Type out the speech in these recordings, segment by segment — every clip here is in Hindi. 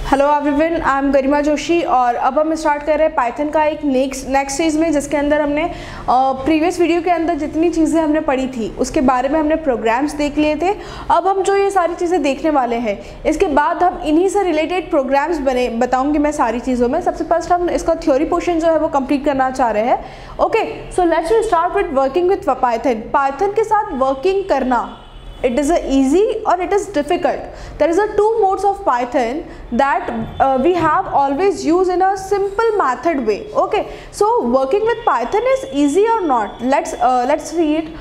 हेलो एवरीवन, आई एम गरिमा जोशी और अब हम स्टार्ट कर रहे हैं पाइथन का एक नेक्स्ट स्टेज में, जिसके अंदर हमने प्रीवियस वीडियो के अंदर जितनी चीज़ें हमने पढ़ी थी उसके बारे में हमने प्रोग्राम्स देख लिए थे। अब हम जो ये सारी चीज़ें देखने वाले हैं, इसके बाद हम इन्हीं से रिलेटेड प्रोग्राम्स बताऊँगी मैं सारी चीज़ों में। सबसे फर्स्ट हम इसका थ्योरी पोर्शन जो है वो कंप्लीट करना चाह रहे हैं। Okay, so let's start with working with Python. Python के साथ वर्किंग करना, it is a easy or it is difficult. There is a two modes of Python that we have always used in a simple method way. Okay, so working with Python is easy or not? Let's see it.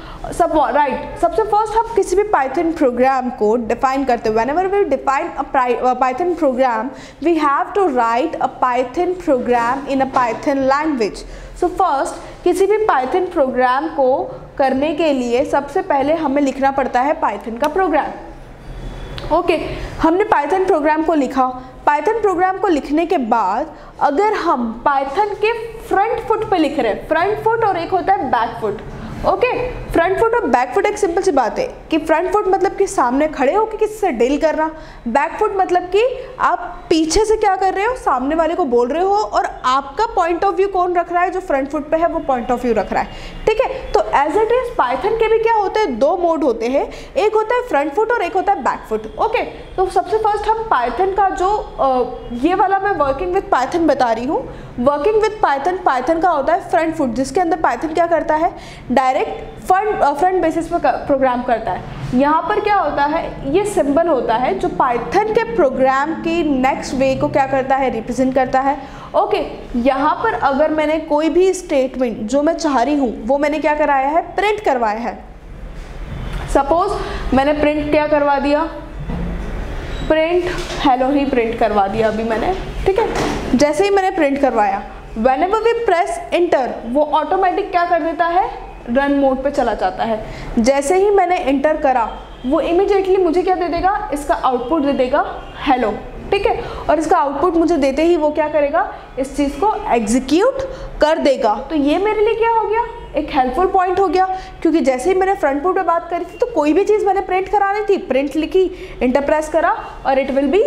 Right, सबसे फर्स्ट हम किसी भी Python प्रोग्राम को डिफाइन करते हैं। Whenever we define a Python program, we have to write a Python program in a Python language. So first, किसी भी Python प्रोग्राम को करने के लिए सबसे पहले हमें लिखना पड़ता है Python का प्रोग्राम। ओके, हमने Python प्रोग्राम को लिखा। Python प्रोग्राम को लिखने के बाद अगर हम Python के फ्रंट फुट पे लिख रहे हैं, फ्रंट फुट और एक होता है back foot. Okay, front foot और बैक फुट एक सिंपल सी बात है कि फ्रंट फुट मतलब कि सामने खड़े होकर किसी से डील करना, बैक फुट मतलब कि आप पीछे से क्या कर रहे हो, सामने वाले को बोल रहे हो और आपका पॉइंट ऑफ व्यू कौन रख रहा है, जो फ्रंट फुट पे है वो पॉइंट ऑफ व्यू रख रहा है। ठीक है, तो एज इट इज पाइथन के भी क्या होते हैं, दो मोड होते हैं, एक होता है फ्रंट फुट और एक होता है बैक फुट। ओके, तो सबसे फर्स्ट हम पाइथन का जो ये वाला मैं वर्किंग विथ पाइथन बता रही हूँ। वर्किंग विथ पाइथन, पाइथन का होता है फ्रंट फुट, जिसके अंदर पाइथन क्या करता है, डायरेक्ट फ्रंट बेसिस पर प्रोग्राम करता है। यहाँ पर क्या होता है, ये सिंबल होता है जो पाइथन के प्रोग्राम की नेक्स्ट वे को क्या करता है, रिप्रेजेंट करता है। ओके, यहाँ पर अगर मैंने कोई भी स्टेटमेंट जो मैं चाह रही हूँ वो मैंने क्या कराया है, प्रिंट करवाया है। सपोज मैंने प्रिंट क्या करवा दिया, प्रिंट हेलो ही प्रिंट करवा दिया अभी मैंने। ठीक है, जैसे ही मैंने प्रिंट करवाया, व्हेनेवर वी प्रेस एंटर, वो ऑटोमेटिक क्या कर देता है, रन मोड पे चला जाता है। जैसे ही मैंने एंटर करा, वो इमीडिएटली मुझे क्या दे देगा, इसका आउटपुट दे देगा हेलो। ठीक है, और इसका आउटपुट मुझे देते ही वो क्या करेगा, इस चीज़ को एग्जीक्यूट कर देगा। तो ये मेरे लिए क्या हो गया, एक हेल्पफुल पॉइंट हो गया, क्योंकि जैसे ही मैंने फ्रंट फुट पे बात करी थी तो कोई भी चीज़ मैंने प्रिंट करानी थी, प्रिंट लिखी, एंटर प्रेस करा और it will be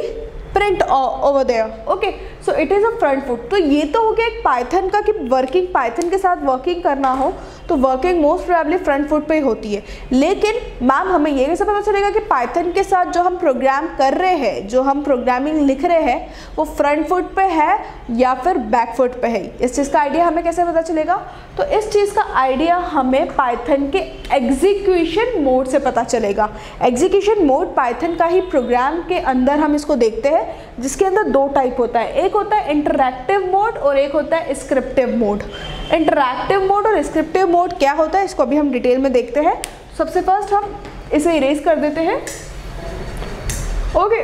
print over there. Okay, so it is a front foot. तो ये तो हो गया एक पाइथन का कि वर्किंग, पाइथन के साथ वर्किंग करना हो तो working most probably front foot पे ही होती है। लेकिन मैम हमें ये कैसे पता चलेगा कि पाइथन के साथ जो हम प्रोग्राम कर रहे हैं, जो हम प्रोग्रामिंग लिख रहे हैं, वो फ्रंट फुट पे है या फिर बैक फुट पे है? इस चीज़ का आइडिया हमें कैसे पता चलेगा? तो इस चीज़ का आइडिया हमें पाइथन के एग्जीक्यूशन मोड से पता चलेगा। एग्जीक्यूशन मोड पाइथन का ही प्रोग्राम के अंदर हम इसको देखते हैं, जिसके अंदर दो टाइप होता है, एक होता है इंटरैक्टिव मोड और एक होता है स्क्रिप्टिव मोड। इंटरैक्टिव मोड और स्क्रिप्टिव मोड क्या होता है, इसको अभी हम डिटेल में देखते हैं। सबसे फर्स्ट हम इसे इरेज कर देते हैं। Okay,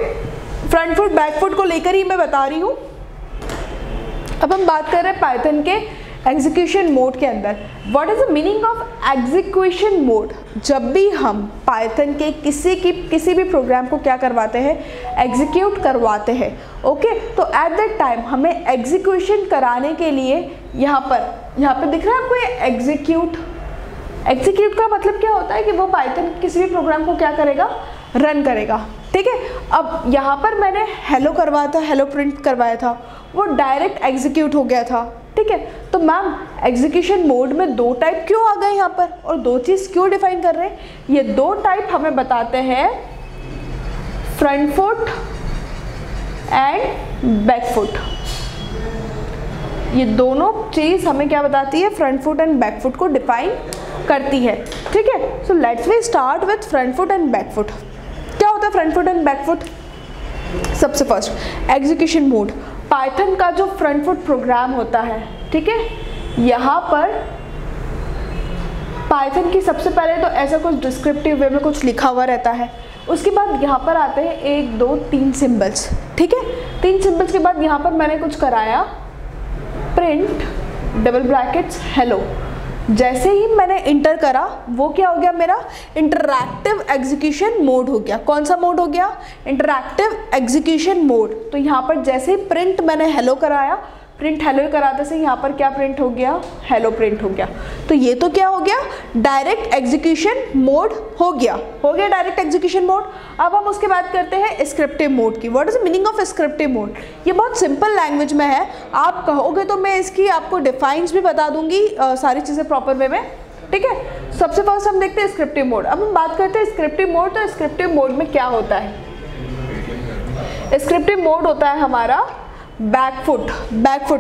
front foot back foot को लेकर ही मैं बता रही हूँ। अब हम बात कर रहे हैं पाइथन के एग्जीक्यूशन मोड के अंदर। What is the meaning of execution mode? जब भी हम पाइथन के किसी भी प्रोग्राम को क्या करवाते हैं, एग्जीक्यूट करवाते हैं। ओके, तो एट दैट टाइम हमें एग्जीक्यूशन कराने के लिए यहाँ पर दिख रहा है आपको ये एग्जीक्यूट। एग्जीक्यूट का मतलब क्या होता है कि वो पाइथन किसी भी प्रोग्राम को क्या करेगा, रन करेगा। ठीक है, अब यहाँ पर मैंने हेलो करवाया था, हेलो प्रिंट करवाया था, वो डायरेक्ट एग्जीक्यूट हो गया था। ठीक है, तो मैम एग्जीक्यूशन मोड में दो टाइप क्यों आ गए यहाँ पर और दो चीज़ क्यों डिफाइन कर रहे हैं? ये दो टाइप हमें बताते हैं front foot and back foot. ये दोनों चीज़ हमें क्या बताती है, front foot and back foot को डिफाइन करती है। ठीक है, so let's we start with front foot and back foot. क्या होता है front foot and back foot? सबसे फर्स्ट एग्जीक्यूशन मोड, पाइथन का जो फ्रंट फुट प्रोग्राम होता है। ठीक है, यहाँ पर पाइथन की सबसे पहले तो ऐसा कुछ डिस्क्रिप्टिव वे में कुछ लिखा हुआ रहता है। उसके बाद यहाँ पर आते हैं 1 2 3 सिंबल्स। ठीक है, 3 सिंबल्स के बाद यहाँ पर मैंने कुछ कराया, प्रिंट डबल ब्रैकेट्स हेलो। जैसे ही मैंने इंटर करा, वो क्या हो गया, मेरा इंटरैक्टिव एग्जीक्यूशन मोड हो गया। कौन सा मोड हो गया, इंटरैक्टिव एग्जीक्यूशन मोड। तो यहाँ पर जैसे ही प्रिंट मैंने हेलो कराया प्रिंट हेलो कराते से यहाँ पर क्या प्रिंट हो गया, हेलो प्रिंट हो गया। तो ये तो क्या हो गया, डायरेक्ट एग्जीक्यूशन मोड हो गया डायरेक्ट एग्जीक्यूशन मोड। अब हम उसके बात करते हैं स्क्रिप्टिव मोड की। What is the meaning of scriptive mode? ये बहुत सिंपल लैंग्वेज में है, आप कहोगे तो मैं इसकी आपको डिफाइंस भी बता दूंगी सारी चीज़ें प्रॉपर वे में, ठीक है। सबसे फर्स्ट हम देखते हैं स्क्रिप्टिव मोड। अब हम बात करते हैं स्क्रिप्टिव मोड। तो स्क्रिप्टिव मोड में क्या होता है? स्क्रिप्टिव मोड होता है हमारा बैकफुट।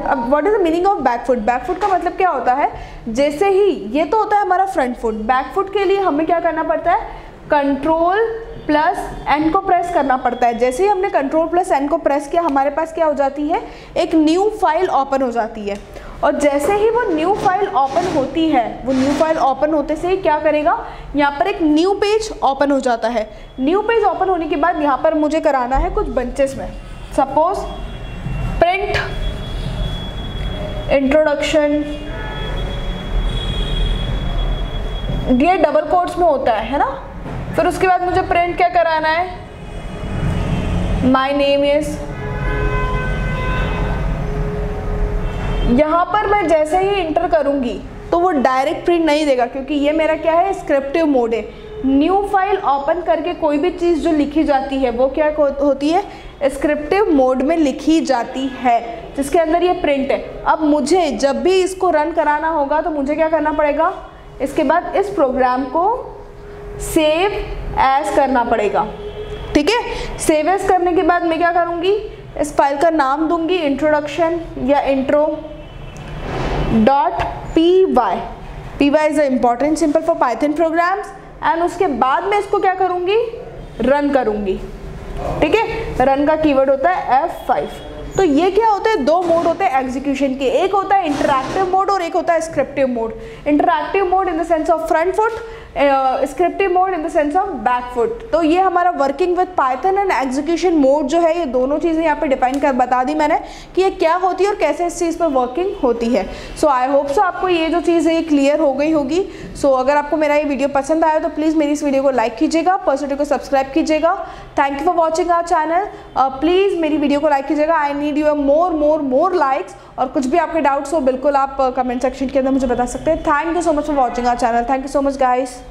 अब what is the meaning of back foot? Back foot का मतलब क्या होता है, जैसे ही ये तो होता है हमारा फ्रंट फुट, बैकफुट के लिए हमें क्या करना पड़ता है, कंट्रोल प्लस एन को प्रेस करना पड़ता है। जैसे ही हमने कंट्रोल प्लस एन को प्रेस किया, हमारे पास क्या हो जाती है, एक न्यू फाइल ओपन हो जाती है। और जैसे ही वो न्यू फाइल ओपन होती है, वो न्यू फाइल ओपन होते से ही क्या करेगा, यहाँ पर एक न्यू पेज ओपन हो जाता है। न्यू पेज ओपन होने के बाद यहाँ पर मुझे कराना है कुछ बंचेस में, सपोज प्रिंट इंट्रोडक्शन, ये डबल कोट्स में होता है ना। फिर उसके बाद मुझे प्रिंट क्या कराना है, माय नेम इज। यहाँ पर मैं जैसे ही इंटर करूँगी तो वो डायरेक्ट प्रिंट नहीं देगा, क्योंकि ये मेरा क्या है, स्क्रिप्टिव मोड है। न्यू फाइल ओपन करके कोई भी चीज़ जो लिखी जाती है वो क्या होती है, स्क्रिप्टिव मोड में लिखी जाती है, जिसके अंदर ये प्रिंट है। अब मुझे जब भी इसको रन कराना होगा तो मुझे क्या करना पड़ेगा, इसके बाद इस प्रोग्राम को सेव एज करना पड़ेगा, ठीक है। सेव एज करने के बाद मैं क्या करूँगी, इस फाइल का नाम दूंगी इंट्रोडक्शन या intro .py। py is important simple for Python programs. एंड उसके बाद मैं इसको क्या करूँगी, रन करूँगी, ठीक है। रन का कीवर्ड होता है F5। तो ये क्या होते हैं, दो मोड होते हैं एग्जीक्यूशन के, एक होता है इंटरैक्टिव मोड और एक होता है scriptive mode. Interactive mode in the sense of front foot, scriptive mode in the sense of back foot. तो ये हमारा working with Python and execution mode जो है, ये दोनों चीज़ें यहाँ पे डिफाइन कर बता दी मैंने कि ये क्या होती है और कैसे इस चीज़ पर वर्किंग होती है। सो आई होप सो आपको ये जो चीज़ है ये क्लियर हो गई होगी। सो अगर आपको मेरा ये वीडियो पसंद आया तो प्लीज़ मेरी इस वीडियो को लाइक कीजिएगा, पर्सनली को सब्सक्राइब कीजिएगा। Thank you for watching our channel. Please मेरी वीडियो को लाइक कीजिएगा। I need you more likes. और कुछ भी आपके डाउट्स हो बिल्कुल आप कमेंट सेक्शन के अंदर मुझे बता सकते हैं। Thank you so much for watching our channel. Thank you so much guys.